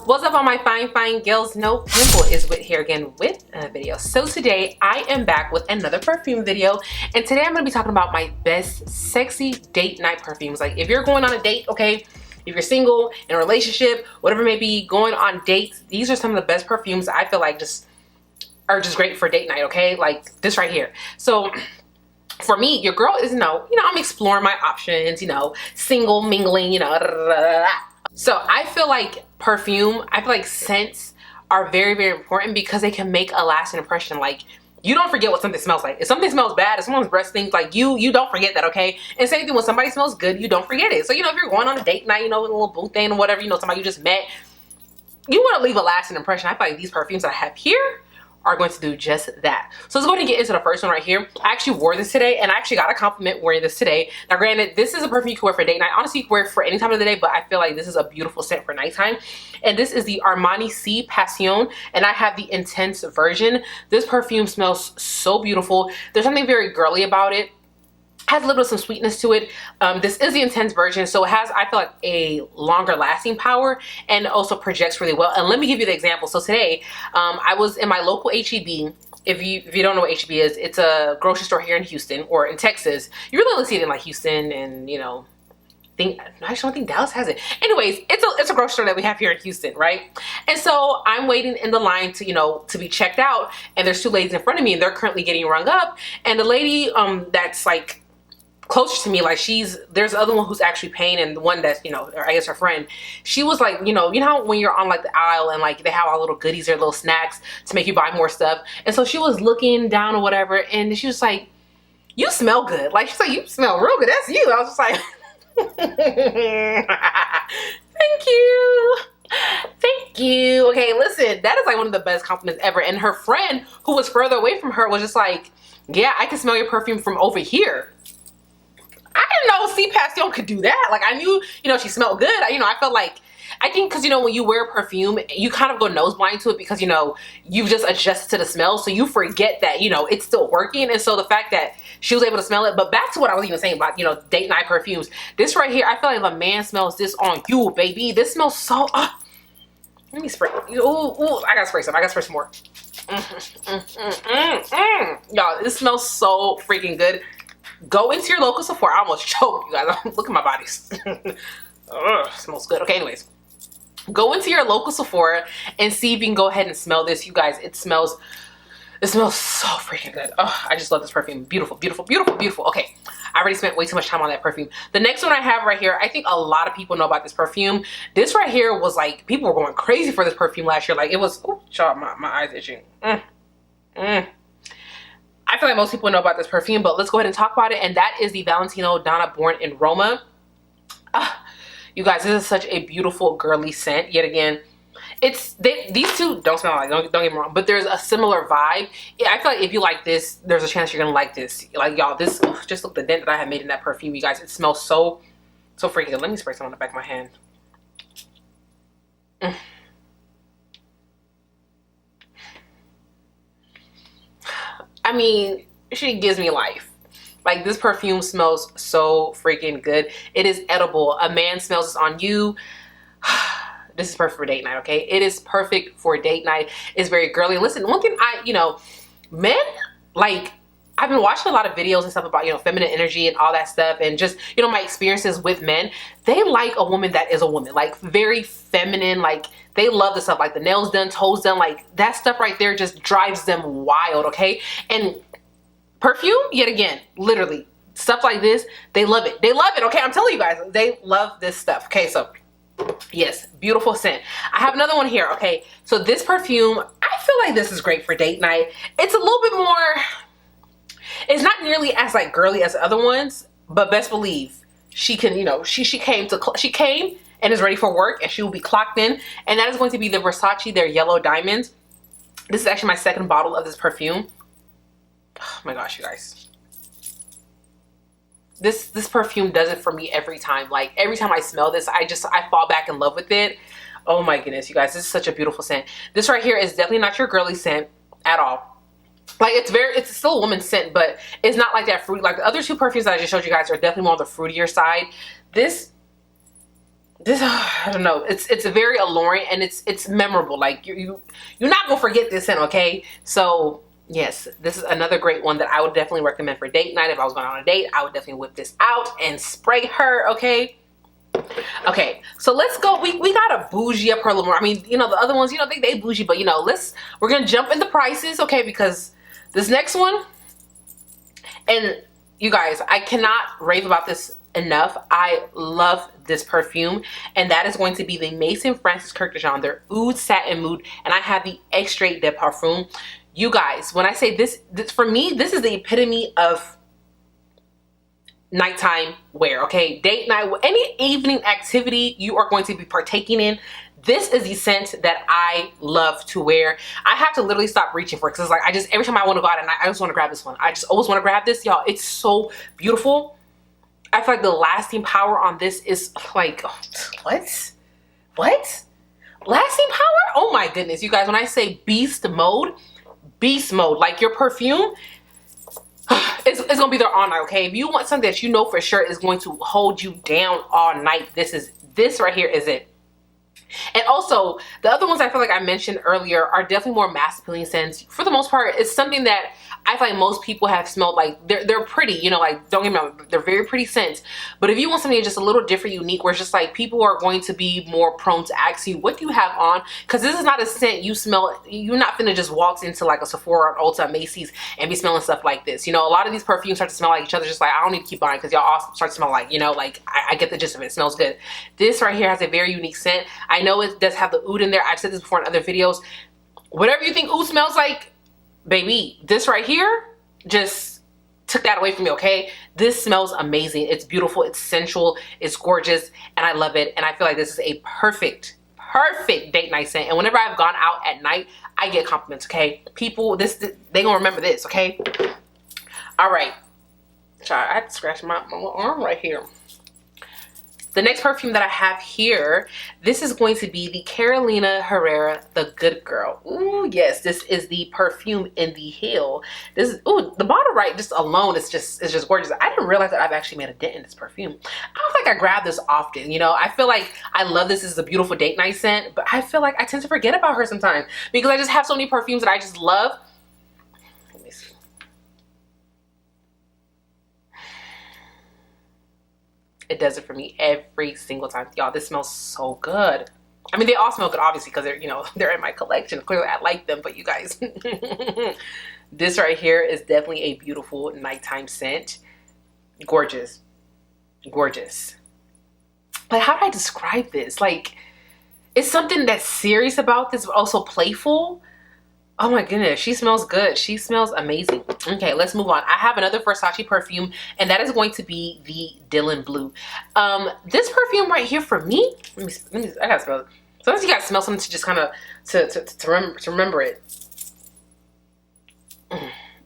What's up all my fine girls? No Pimple is Whit here again with a video. So today I am back with another perfume video, and today I'm going to be talking about my best sexy date night perfumes. Like if you're going on a date, okay, if you're single, in a relationship, whatever it may be, going on dates, these are some of the best perfumes I feel like are just great for date night, okay? Like this right here. So for me, your girl is, I'm exploring my options, single, mingling, So I feel like I feel like scents are very important because they can make a lasting impression. Like you don't forget what something smells like. If something smells bad, if someone's breath stinks, like you don't forget that, okay? And same thing when somebody smells good, you don't forget it. So if you're going on a date night, with a little boo thing or whatever, somebody you just met, you want to leave a lasting impression. I feel like these perfumes that I have here are going to do just that. So let's go ahead and get into the first one right here. I actually wore this today, and I actually got a compliment wearing this today. Now granted, this is a perfume you can wear for date night. Honestly, you can wear it for any time of the day, but I feel like this is a beautiful scent for nighttime. And this is the Armani C Passion, and I have the intense version. This perfume smells so beautiful. There's something very girly about it. Has a little bit of some sweetness to it. This is the intense version, so it has, I feel like, a longer lasting power and also projects really well. And let me give you the example. So today, I was in my local HEB. If you don't know what HEB is, it's a grocery store here in Houston or in Texas. You really only see it in like Houston and I actually don't think Dallas has it. Anyways, it's a grocery store that we have here in Houston, right? And so I'm waiting in the line to be checked out, and there's two ladies in front of me, and they're currently getting rung up. And the lady that's like closer to me, like there's the other one who's actually paying, and the one that's or I guess her friend, she was like, you know how when you're on like the aisle and like they have all little goodies or little snacks to make you buy more stuff, and so she was looking down or whatever, and she was like, you smell good. Like she's like, you smell real good, that's you. I was just like thank you. Okay, listen, that is like one of the best compliments ever. And her friend who was further away from her was just like, yeah, I can smell your perfume from over here. I didn't know C Passion could do that. Like I knew, she smelled good. I felt like, I think because, when you wear perfume, you kind of go nose blind to it because, you've just adjusted to the smell. So you forget that, it's still working. And so the fact that she was able to smell it, but back to what I was even saying about, date night perfumes. This right here, I feel like if a man smells this on you, baby, this smells so, let me spray. Ooh, I gotta spray some. I gotta spray some more. Y'all, this smells so freaking good. Go into your local Sephora. I almost choked, you guys. Look at my body. Smells good. Okay, anyways. Go into your local Sephora and see if you can go ahead and smell this. You guys, it smells so freaking good. Oh, I just love this perfume. Beautiful, beautiful, beautiful, beautiful. Okay, I already spent way too much time on that perfume. The next one I have right here, I think a lot of people know about this perfume. This right here was like, people were going crazy for this perfume last year. Like it was, oh, my eyes itching. I feel like most people know about this perfume, but let's go ahead and talk about it. And that is the Valentino Donna Born in Roma. You guys, this is such a beautiful girly scent. Yet again, these two don't smell like, don't get me wrong, but there's a similar vibe. Yeah, I feel like if you like this, there's a chance you're gonna like this. Like y'all, this, just look the dent that I have made in that perfume, you guys. It smells so freaking good. Let me spray some on the back of my hand. I mean, she gives me life. Like this perfume smells so freaking good. It is edible. A man smells this on you. This is perfect for date night, okay? It is perfect for date night. It's very girly. Listen, one thing men, like, I've been watching a lot of videos and stuff about, feminine energy and all that stuff, and just, my experiences with men. They like a woman that is a woman, like very feminine. Like they love the stuff, like the nails done, toes done, like that stuff right there just drives them wild, okay? And perfume, yet again, literally, stuff like this, they love it. They love it, okay? I'm telling you guys, they love this stuff. Okay, so yes, beautiful scent. I have another one here, okay? So this perfume, I feel like this is great for date night. It's a little bit more, it's not nearly as like girly as the other ones, but best believe she can, she came and is ready for work, and she will be clocked in. And that is going to be the Versace, their Yellow Diamonds. This is actually my second bottle of this perfume. Oh my gosh, you guys. This perfume does it for me every time. Like every time I smell this, I fall back in love with it. Oh my goodness, you guys, this is such a beautiful scent. This right here is definitely not your girly scent at all. Like it's still a woman's scent, but it's not like that fruit. Like the other two perfumes that I just showed you guys are definitely more on the fruitier side. This this, I don't know, it's very alluring, and it's memorable. Like you're not gonna forget this scent, okay? So yes, this is another great one that I would definitely recommend for date night. If I was going on a date, I would definitely whip this out and spray her, okay? Okay, so let's go. We got a bougie up her a little more. I mean, you know, the other ones, you know, they bougie, but you know, we're gonna jump in the prices, okay? Because this next one, and you guys, I cannot rave about this enough. I love this perfume, and that is going to be the Maison Francis Kurkdjian de Jean, their Oud Satin Mood, and I have the Extrait de Parfum. You guys, when I say this for me, this is the epitome of nighttime wear, okay? Date night, any evening activity you are going to be partaking in, this is the scent that I love to wear. I have to literally stop reaching for it, because it's like every time I want to go out at night, I just want to grab this one. I just always want to grab this, y'all. It's so beautiful. I feel like the lasting power on this is like, what? Lasting power? Oh my goodness, you guys, when I say beast mode, like your perfume, it's gonna be there all night, okay? If you want something that you know for sure is going to hold you down all night, this right here is it. And also, the other ones I feel like I mentioned earlier are definitely more masculine scents. For the most part, it's something that I feel like most people have smelled. Like they're pretty, you know, like don't get me wrong, they're very pretty scents. But if you want something just a little different, unique, where it's just like people are going to be more prone to ask you, what do you have on? Because this is not a scent you smell. You're not finna just walk into like a Sephora or Ulta, Macy's and be smelling stuff like this. You know, a lot of these perfumes start to smell like each other. Just like, I don't need to keep buying because y'all all start to smell like, you know, like I get the gist of it. It smells good. This right here has a very unique scent. I know it does have the oud in there. I've said this before in other videos. Whatever you think oud smells like, baby, this right here just took that away from me, okay? This smells amazing. It's beautiful, it's sensual, it's gorgeous, and I love it. And I feel like this is a perfect date night scent. And whenever I've gone out at night, I get compliments, okay? People, they gonna remember this, okay? All right. Child, I had to scratch my arm right here. The next perfume that I have here, this is going to be the Carolina Herrera, the Good Girl. Ooh, yes, this is the perfume in the heel. This is, ooh, the bottle right just alone is just gorgeous. I didn't realize that I've actually made a dent in this perfume. I don't think I grab this often, you know. I feel like I love this. This is a beautiful date night scent, but I feel like I tend to forget about her sometimes because I just have so many perfumes that I just love. Let me see. It does it for me every single time. Y'all, this smells so good. I mean, they all smell good, obviously, because they're, you know, they're in my collection. Clearly, I like them, but you guys, this right here is definitely a beautiful nighttime scent. Gorgeous. Gorgeous. Like, how do I describe this? Like, it's something that's serious about this, but also playful. Oh my goodness, she smells good. She smells amazing. Okay, let's move on. I have another Versace perfume, and that is going to be the Dylan Blue. This perfume right here for me, let me I gotta smell it. Sometimes you gotta smell something to just kind of to remember it.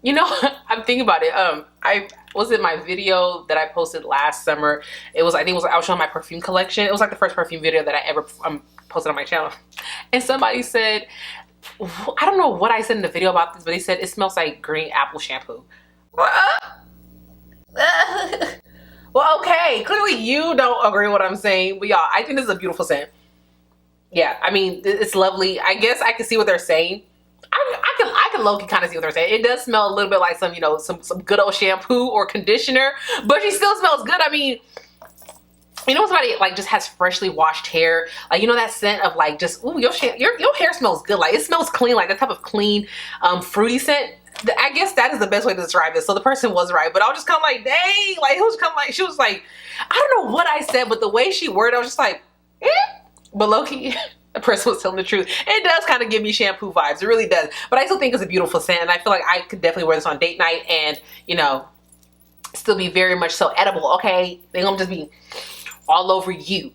You know, I'm thinking about it. I was in my video that I posted last summer. It was, I think it was, I was showing my perfume collection. It was like the first perfume video that I ever posted on my channel. And somebody said, I don't know what I said in the video about this, but they said it smells like green apple shampoo. Well, okay, clearly you don't agree with what I'm saying, but y'all, I think this is a beautiful scent. Yeah, I mean, it's lovely. I guess I can see what they're saying. I can low-key kind of see what they're saying. It does smell a little bit like some, you know, some good old shampoo or conditioner, but she still smells good. I mean, you know, somebody like just has freshly washed hair, like, you know, that scent of like just, ooh, your hair smells good. Like, it smells clean, like that type of clean, fruity scent. I guess that is the best way to describe this. So the person was right, but I was just kind of like, dang, like, it was kind of like, she was like, I don't know what I said, but the way she worded, I was just like, eh. But low-key, the person was telling the truth. It does kind of give me shampoo vibes. It really does. But I still think it's a beautiful scent, and I feel like I could definitely wear this on date night and, you know, still be very much so edible, okay? They're gonna just be all over you,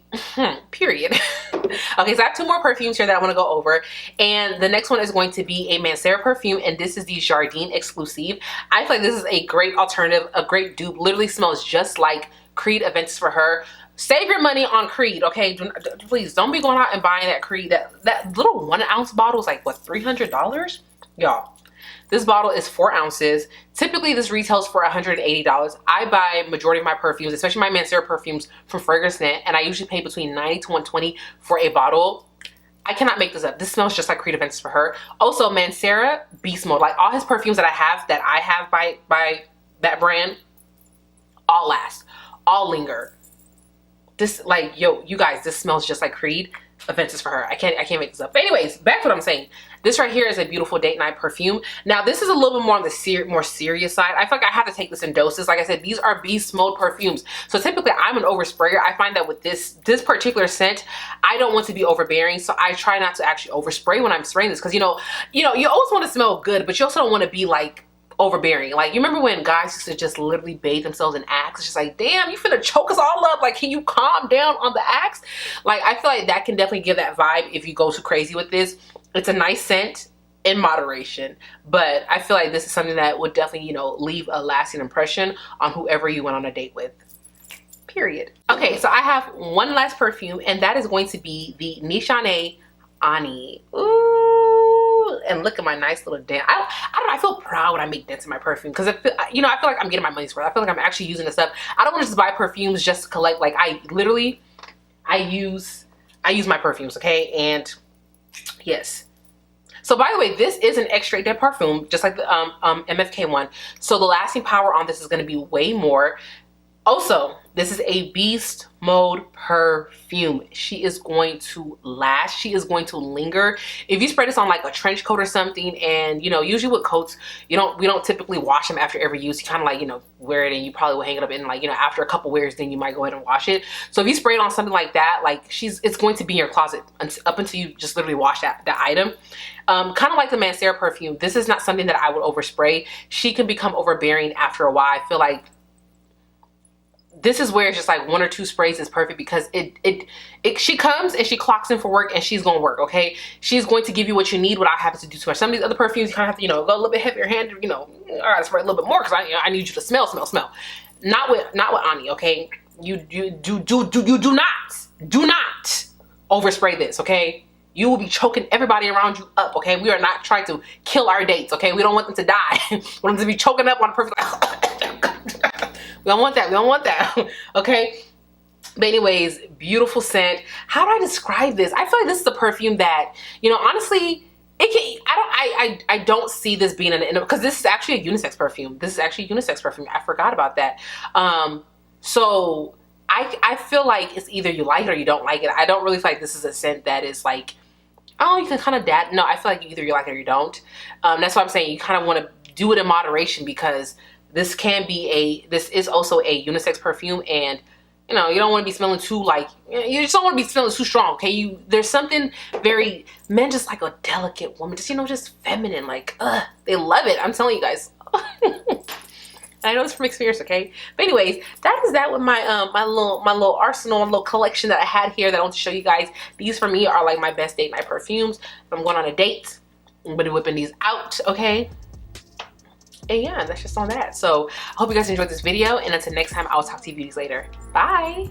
period. Okay, so I have two more perfumes here that I want to go over, and the next one is going to be a Mancera perfume, and this is the Jardin exclusive. I feel like this is a great alternative, a great dupe. Literally smells just like Creed Events for Her. Save your money on Creed, okay? Please don't be going out and buying that Creed. That little 1 ounce bottle is like, what, $300? Y'all, This bottle is 4 ounces. Typically, this retails for $180. I buy majority of my perfumes, especially my Mancera perfumes, from Fragrance Net, and I usually pay between $90 to $120 for a bottle. I cannot make this up. This smells just like Creative Ventures for her. Also, Mancera Beast Mode. Like all his perfumes that I have by that brand, all last, all linger. This, like, yo, you guys, this smells just like Creed. Offenses for her. I can't make this up. But anyways, back to what I'm saying. This right here is a beautiful date night perfume. Now, this is a little bit more on the more serious side. I feel like I have to take this in doses. Like I said, these are beast mode perfumes. So typically, I'm an oversprayer. I find that with this particular scent, I don't want to be overbearing. So I try not to actually overspray when I'm spraying this, because you always want to smell good, but you also don't want to be like overbearing. Like, you remember when guys used to just literally bathe themselves in Axe? It's just like, damn, you finna choke us all up. Like, can you calm down on the Axe? Like, I feel like that can definitely give that vibe if you go too crazy with this. It's a nice scent in moderation, but I feel like this is something that would definitely, leave a lasting impression on whoever you went on a date with. Period. Okay, so I have one last perfume, and that is going to be the Nishan Ani. Ooh, and look at my nice little dent. I don't know, I feel proud when I make dents in my perfume, because I feel like I'm getting my money's worth. I feel like I'm actually using this up. I don't want to just buy perfumes just to collect. Like, I use my perfumes, okay? And yes. So by the way, this is an extrait de parfum, just like the MFK one. So the lasting power on this is going to be way more. Also, this is a beast mode perfume. She is going to last. She is going to linger. If you spray this on like a trench coat or something, and usually with coats, we don't typically wash them after every use. You kind of like, wear it, and you probably will hang it up in like, after a couple wears, then you might go ahead and wash it. So if you spray it on something like that, like it's going to be in your closet up until you just literally wash that item. Kind of like the Mancera perfume. This is not something that I would overspray. She can become overbearing after a while. I feel like this is where it's just like 1 or 2 sprays is perfect, because she comes and she clocks in for work, and she's gonna work, okay? She's going to give you what you need without having to do too much. Some of these other perfumes, you kind of have to, go a little bit heavier handed, I gotta spray a little bit more because I need you to smell. Not with Ani, okay? You do not overspray this, okay? You will be choking everybody around you up, okay? We are not trying to kill our dates, okay? We don't want them to die. We want them to be choking up on a perfume. We don't want that. Okay? But anyways, beautiful scent. How do I describe this? I feel like this is a perfume that, honestly, I don't see this being because this is actually a unisex perfume. I forgot about that. So I feel like it's either you like it or you don't like it. I don't really feel like this is a scent that is like, oh, you can kind of no, I feel like either you like it or you don't. That's why I'm saying you kind of want to do it in moderation, because this is also a unisex perfume, and you don't want to be smelling too you just don't want to be smelling too strong, okay? There's something very, men just like a delicate woman, just just feminine, like they love it. I'm telling you guys. I know it's from experience, okay? But anyways, that is that with my my little arsenal, my little collection that I had here that I want to show you guys. These for me are like my best date night perfumes. If I'm going on a date, I'm gonna be whipping these out, okay? And yeah, that's just on that. So I hope you guys enjoyed this video, and until next time, I will talk to you beauties later. Bye.